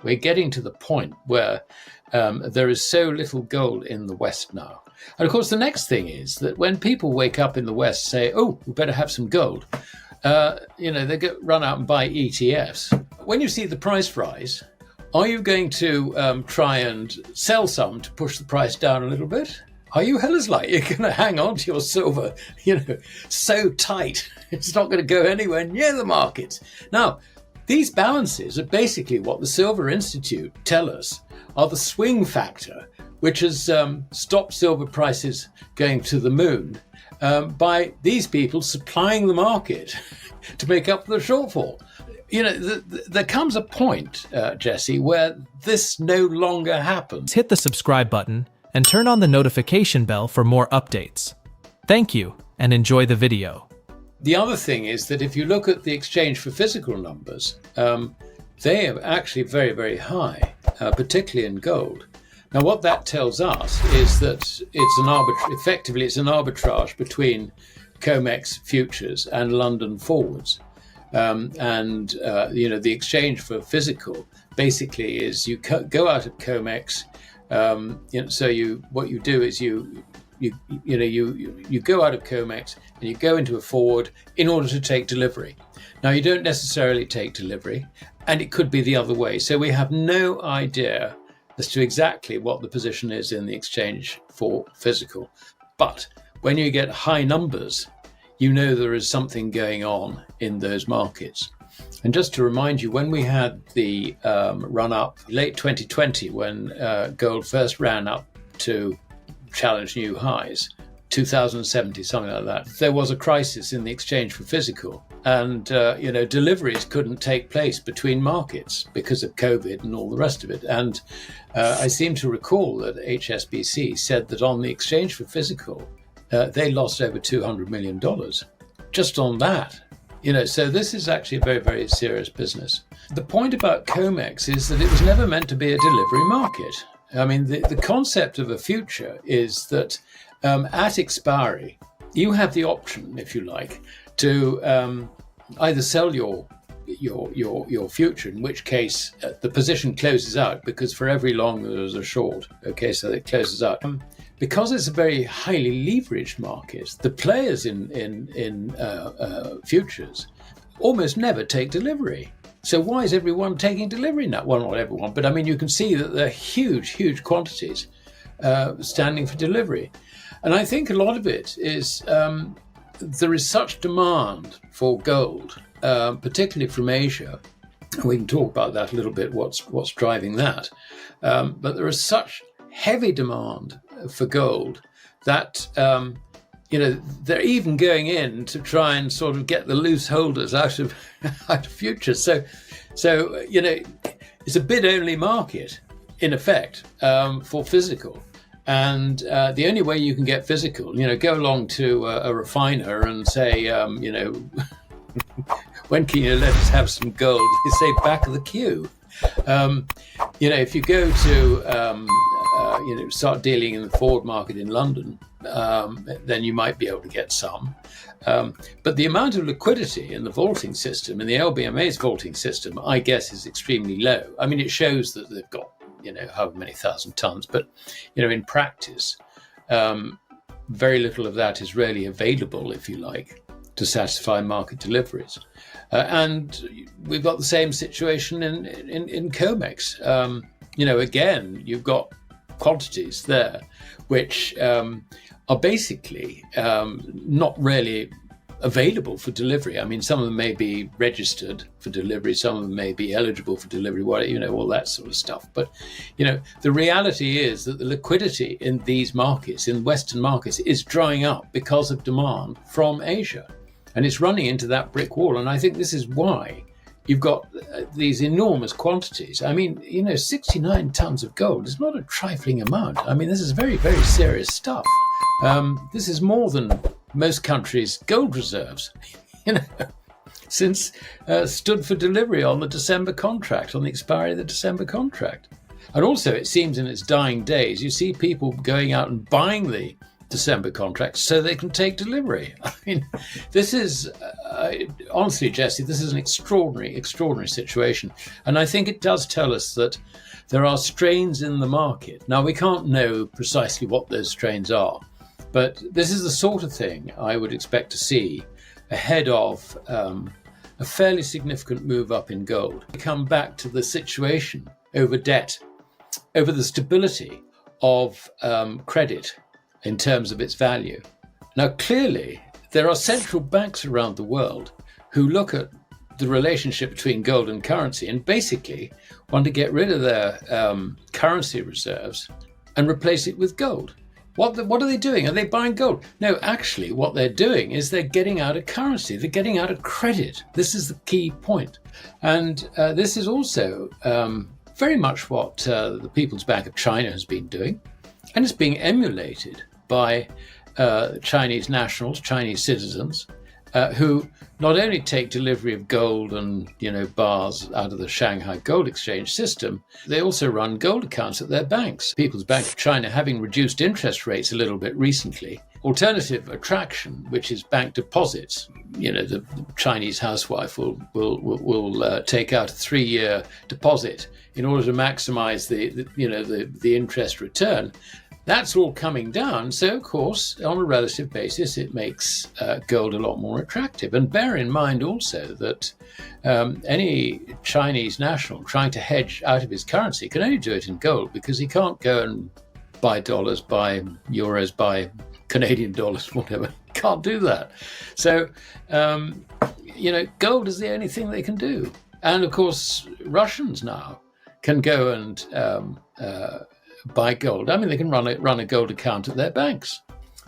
We're getting to the point where there is so little gold in the West now. And of course, the next thing is that when people wake up in the West say, oh, we better have some gold, they run out and buy ETFs. When you see the price rise, are you going to try and sell some to push the price down a little bit? Are you hellers like you're going to hang on to your silver, so tight it's not going to go anywhere near the markets? Now, these balances are basically what the Silver Institute tell us are the swing factor, which has stopped silver prices going to the moon by these people supplying the market to make up for the shortfall. There comes a point, Jesse, where this no longer happens. Hit the subscribe button and turn on the notification bell for more updates. Thank you, and enjoy the video. The other thing is that if you look at the exchange for physical numbers, they are actually very, very high, particularly in gold. Now, what that tells us is that it's an arbitrage between COMEX futures and London forwards. The exchange for physical basically is you go out of COMEX. What you do is you go out of COMEX and you go into a forward in order to take delivery. Now, you don't necessarily take delivery, and it could be the other way. So we have no idea as to exactly what the position is in the exchange for physical. But when you get high numbers, you know there is something going on in those markets. And just to remind you, when we had the run up late 2020, when gold first ran up to challenge new highs, 2070, something like that, there was a crisis in the exchange for physical. And, deliveries couldn't take place between markets because of COVID and all the rest of it. And I seem to recall that HSBC said that on the exchange for physical, they lost over $200 million just on that. So this is actually a very, very serious business. The point about COMEX is that it was never meant to be a delivery market. I mean, the concept of a future is that at expiry, you have the option, if you like, to either sell your future, in which case the position closes out, because for every long there's a short. Okay, so it closes out. Because it's a very highly leveraged market, the players in futures almost never take delivery. So why is everyone taking delivery now? Well, not everyone, but I mean, you can see that there are huge, huge quantities standing for delivery. And I think a lot of it is there is such demand for gold, particularly from Asia. We can talk about that a little bit, what's driving that. But there is such heavy demand for gold that they're even going in to try and sort of get the loose holders out of futures. So it's a bid-only market in effect for physical. And the only way you can get physical, go along to a refiner and say, when can you let us have some gold? They say back of the queue. If you go to start dealing in the forward market in London, then you might be able to get some. But the amount of liquidity in the vaulting system, in the LBMA's vaulting system, I guess is extremely low. I mean, it shows that they've got, however many thousand tons, but, in practice, very little of that is really available, if you like, to satisfy market deliveries. And we've got the same situation in COMEX. Again, you've got quantities there which are basically not really available for delivery. I mean, some of them may be registered for delivery, some of them may be eligible for delivery, all that sort of stuff. But, the reality is that the liquidity in these markets, in Western markets, is drying up because of demand from Asia. And it's running into that brick wall. And I think this is why you've got these enormous quantities. I mean, 69 tons of gold is not a trifling amount. I mean, this is very, very serious stuff. This is more than most countries' gold reserves, since stood for delivery on the December contract, on the expiry of the December contract. And also, it seems in its dying days, you see people going out and buying the December contracts so they can take delivery. I mean, this is, honestly, Jesse, this is an extraordinary situation. And I think it does tell us that there are strains in the market. Now, we can't know precisely what those strains are, but this is the sort of thing I would expect to see ahead of a fairly significant move up in gold. We come back to the situation over debt, over the stability of credit in terms of its value. Now, clearly, there are central banks around the world who look at the relationship between gold and currency and basically want to get rid of their currency reserves and replace it with gold. What are they doing? Are they buying gold? No, actually, what they're doing is they're getting out of currency. They're getting out of credit. This is the key point. And this is also very much what the People's Bank of China has been doing. And it's being emulated by Chinese nationals, Chinese citizens, who not only take delivery of gold and bars out of the Shanghai Gold Exchange system, they also run gold accounts at their banks. People's Bank of China, having reduced interest rates a little bit recently, alternative attraction, which is bank deposits. The Chinese housewife will take out a 3-year deposit in order to maximize the interest return. That's all coming down. So, of course, on a relative basis, it makes gold a lot more attractive. And bear in mind also that any Chinese national trying to hedge out of his currency can only do it in gold, because he can't go and buy dollars, buy euros, buy Canadian dollars, whatever. Can't do that. So, gold is the only thing they can do. And, of course, Russians now can go and buy gold. I mean, they can run a gold account at their banks.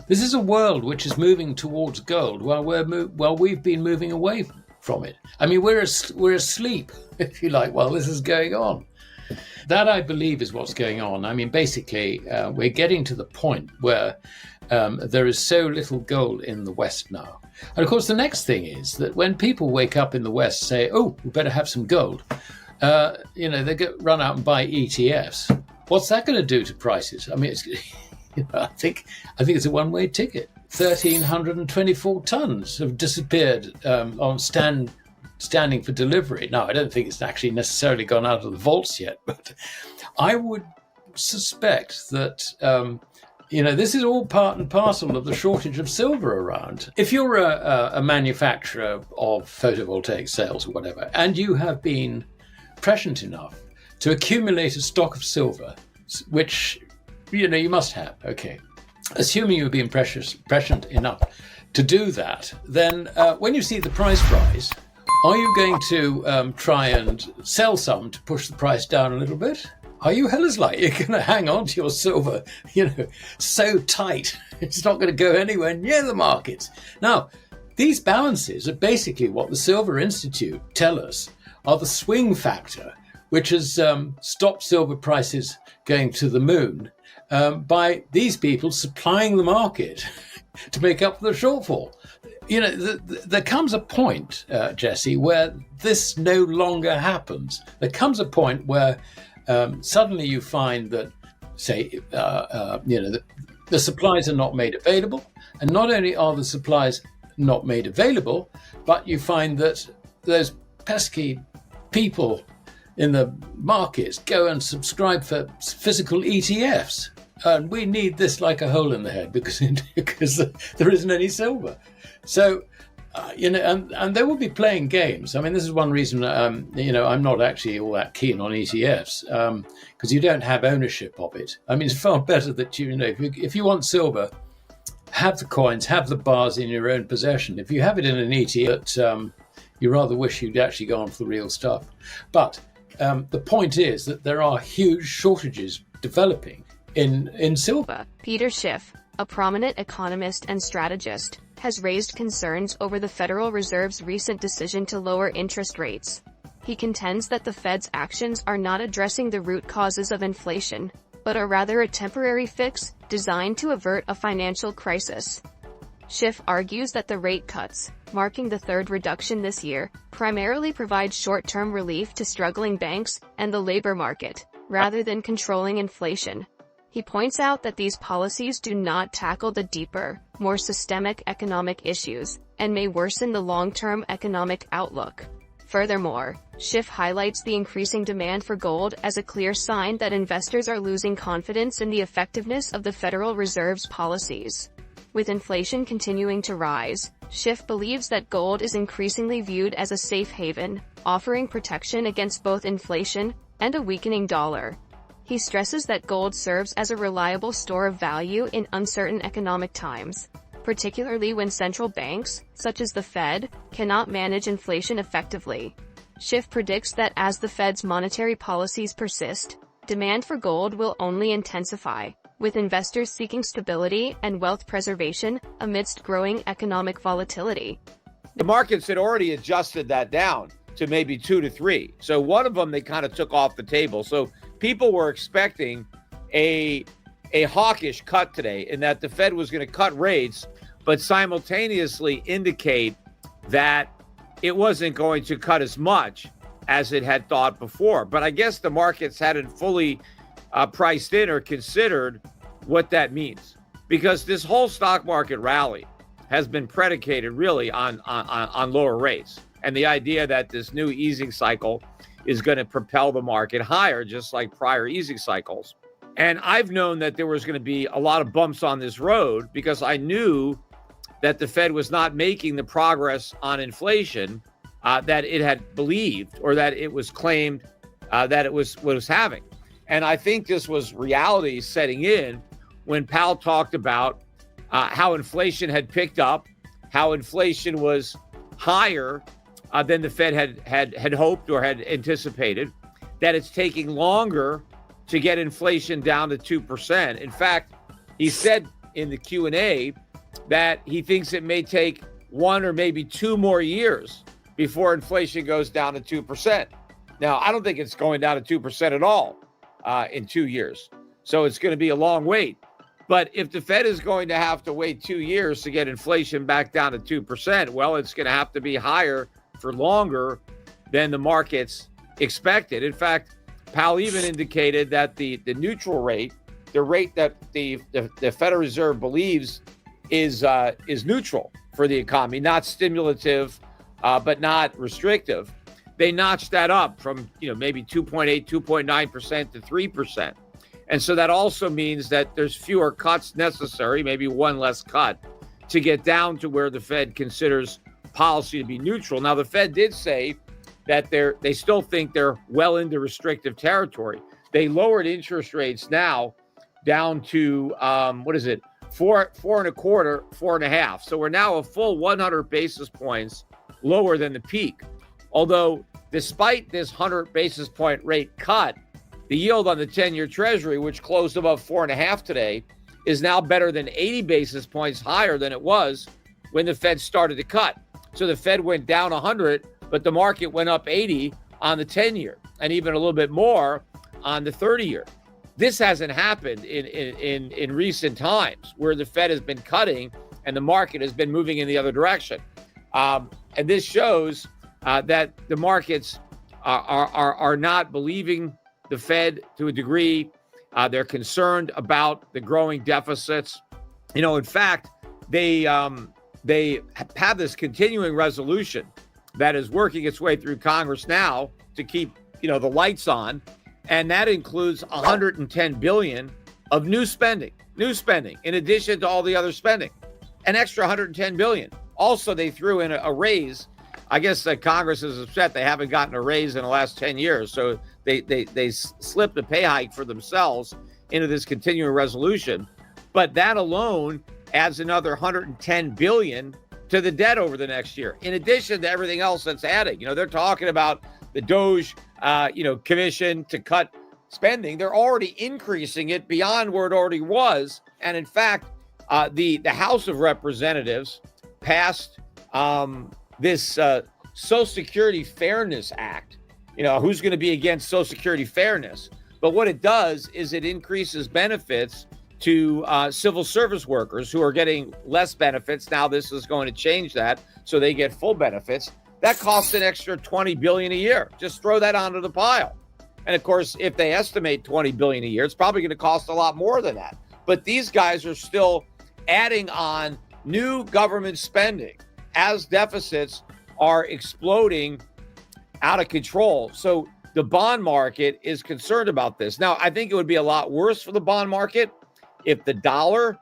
This is a world which is moving towards gold while we've been moving away from it. I mean, we're asleep, if you like, while this is going on. That, I believe, is what's going on. I mean, basically, we're getting to the point where there is so little gold in the West now. And, of course, the next thing is that when people wake up in the West say, oh, we better have some gold, they run out and buy ETFs. What's that going to do to prices? I mean, I think it's a one-way ticket. 1,324 tons have disappeared on standing for delivery. Now, I don't think it's actually necessarily gone out of the vaults yet, but I would suspect that this is all part and parcel of the shortage of silver around. If you're a manufacturer of photovoltaic cells or whatever, and you have been prescient enough to accumulate a stock of silver, which you must have, okay. Assuming you've been prescient enough to do that, then when you see the price rise, are you going to try and sell some to push the price down a little bit? Are you like you're going to hang on to your silver, so tight it's not going to go anywhere near the markets? Now, these balances are basically what the Silver Institute tell us are the swing factor, which has stopped silver prices going to the moon by these people supplying the market to make up for the shortfall. There comes a point, Jesse, where this no longer happens. There comes a point where suddenly you find that, say, the supplies are not made available. And not only are the supplies not made available, but you find that those pesky people in the markets go and subscribe for physical ETFs. And we need this like a hole in the head because there isn't any silver. So, and they will be playing games. I mean, this is one reason, I'm not actually all that keen on ETFs because you don't have ownership of it. I mean, it's far better that, if you want silver, have the coins, have the bars in your own possession. If you have it in an ETF, you rather wish you'd actually gone for the real stuff. But the point is that there are huge shortages developing in silver. Peter Schiff, a prominent economist and strategist, has raised concerns over the Federal Reserve's recent decision to lower interest rates. He contends that the Fed's actions are not addressing the root causes of inflation, but are rather a temporary fix designed to avert a financial crisis. Schiff argues that the rate cuts, marking the third reduction this year, primarily provide short-term relief to struggling banks and the labor market, rather than controlling inflation. He points out that these policies do not tackle the deeper, more systemic economic issues, and may worsen the long-term economic outlook. Furthermore, Schiff highlights the increasing demand for gold as a clear sign that investors are losing confidence in the effectiveness of the Federal Reserve's policies. With inflation continuing to rise, Schiff believes that gold is increasingly viewed as a safe haven, offering protection against both inflation and a weakening dollar. He stresses that gold serves as a reliable store of value in uncertain economic times, particularly when central banks, such as the Fed, cannot manage inflation effectively. Schiff predicts that as the Fed's monetary policies persist, demand for gold will only intensify, with investors seeking stability and wealth preservation amidst growing economic volatility. The markets had already adjusted that down to maybe 2 to 3. So one of them they kind of took off the table. So people were expecting a hawkish cut today, in that the Fed was going to cut rates, but simultaneously indicate that it wasn't going to cut as much as it had thought before. But I guess the markets hadn't fully priced in or considered what that means, because this whole stock market rally has been predicated really on lower rates, and the idea that this new easing cycle is going to propel the market higher, just like prior easing cycles. And I've known that there was going to be a lot of bumps on this road, because I knew that the Fed was not making the progress on inflation that it had believed, or that it was claimed that it was having. And I think this was reality setting in when Powell talked about how inflation had picked up, how inflation was higher than the Fed had hoped or had anticipated, that it's taking longer to get inflation down to 2%. In fact, he said in the Q&A that he thinks it may take 1 or maybe 2 more years before inflation goes down to 2%. Now, I don't think it's going down to 2% at all in 2 years. So it's going to be a long wait. But if the Fed is going to have to wait 2 years to get inflation back down to 2%, well, it's going to have to be higher for longer than the markets expected. In fact, Powell even indicated that the neutral rate, the rate that the Federal Reserve believes is neutral for the economy, not stimulative, but not restrictive. They notched that up from maybe 2.8, 2.9% to 3%. And so that also means that there's fewer cuts necessary, maybe one less cut, to get down to where the Fed considers policy to be neutral. Now, the Fed did say that they still think they're well into restrictive territory. They lowered interest rates now down to, 4.25, 4.5. So we're now a full 100 basis points lower than the peak. Although, despite this 100 basis point rate cut, the yield on the 10-year Treasury, which closed above 4.5 today, is now better than 80 basis points higher than it was when the Fed started to cut. So the Fed went down 100, but the market went up 80 on the 10-year, and even a little bit more on the 30-year. This hasn't happened in recent times, where the Fed has been cutting and the market has been moving in the other direction. And this shows that the markets are not believing the Fed to a degree. They're concerned about the growing deficits. In fact, they have this continuing resolution that is working its way through Congress now to keep the lights on, and that includes $110 billion of new spending in addition to all the other spending, an extra $110 billion. Also, they threw in a raise. I guess that Congress is upset they haven't gotten a raise in the last 10 years, so they slipped a pay hike for themselves into this continuing resolution. But that alone adds another $110 billion to the debt over the next year, in addition to everything else that's adding. They're talking about the DOGE, commission to cut spending. They're already increasing it beyond where it already was. And in fact, the House of Representatives passed this Social Security Fairness Act. Who's going to be against Social Security fairness? But what it does is it increases benefits to civil service workers who are getting less benefits. Now this is going to change that, so they get full benefits. That costs an extra $20 billion a year. Just throw that onto the pile. And of course, if they estimate 20 billion a year, it's probably going to cost a lot more than that. But these guys are still adding on new government spending as deficits are exploding out of control. So the bond market is concerned about this. Now, I think it would be a lot worse for the bond market if the dollar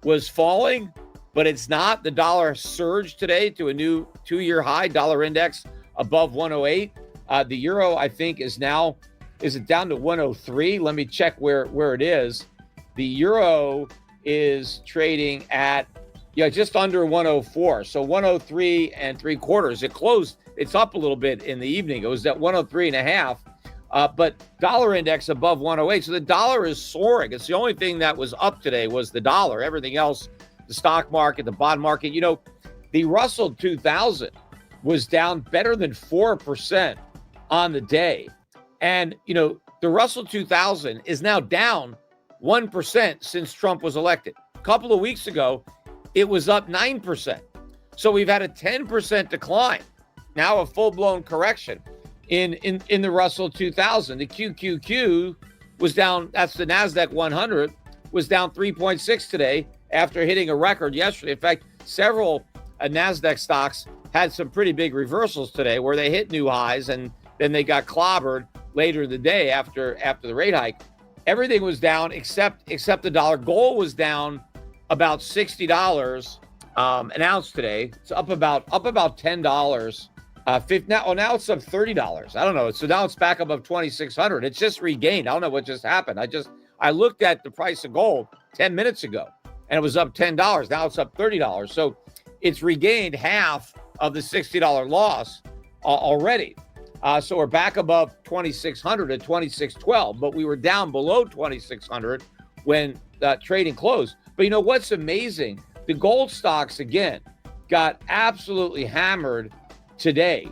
was falling, but it's not. The dollar surged today to a new 2-year high, dollar index above 108. The euro, I think, is it down to 103? Let me check where it is. The euro is trading at just under 104. So 103 and 3/4. It closed. It's up a little bit in the evening. It was at 103 and a half. But dollar index above 108. So the dollar is soaring. It's the only thing that was up today was the dollar. Everything else, the stock market, the bond market, the Russell 2000 was down better than 4% on the day. And, the Russell 2000 is now down 1% since Trump was elected. A couple of weeks ago, it was up 9%. So we've had a 10% decline, now a full-blown correction in the Russell 2000. The QQQ was down, that's the NASDAQ 100, was down 3.6 today after hitting a record yesterday. In fact, several NASDAQ stocks had some pretty big reversals today where they hit new highs and then they got clobbered later in the day after the rate hike. Everything was down except the dollar. Gold was down about $60 an ounce today. It's up about $10. Now it's up $30. I don't know. So now it's back above 2,600. It's just regained. I don't know what just happened. I looked at the price of gold 10 minutes ago and it was up $10. Now it's up $30. So it's regained half of the $60 loss already. So we're back above 2,600 at 2,612, but we were down below 2,600 when trading closed. But what's amazing? The gold stocks, again, got absolutely hammered today.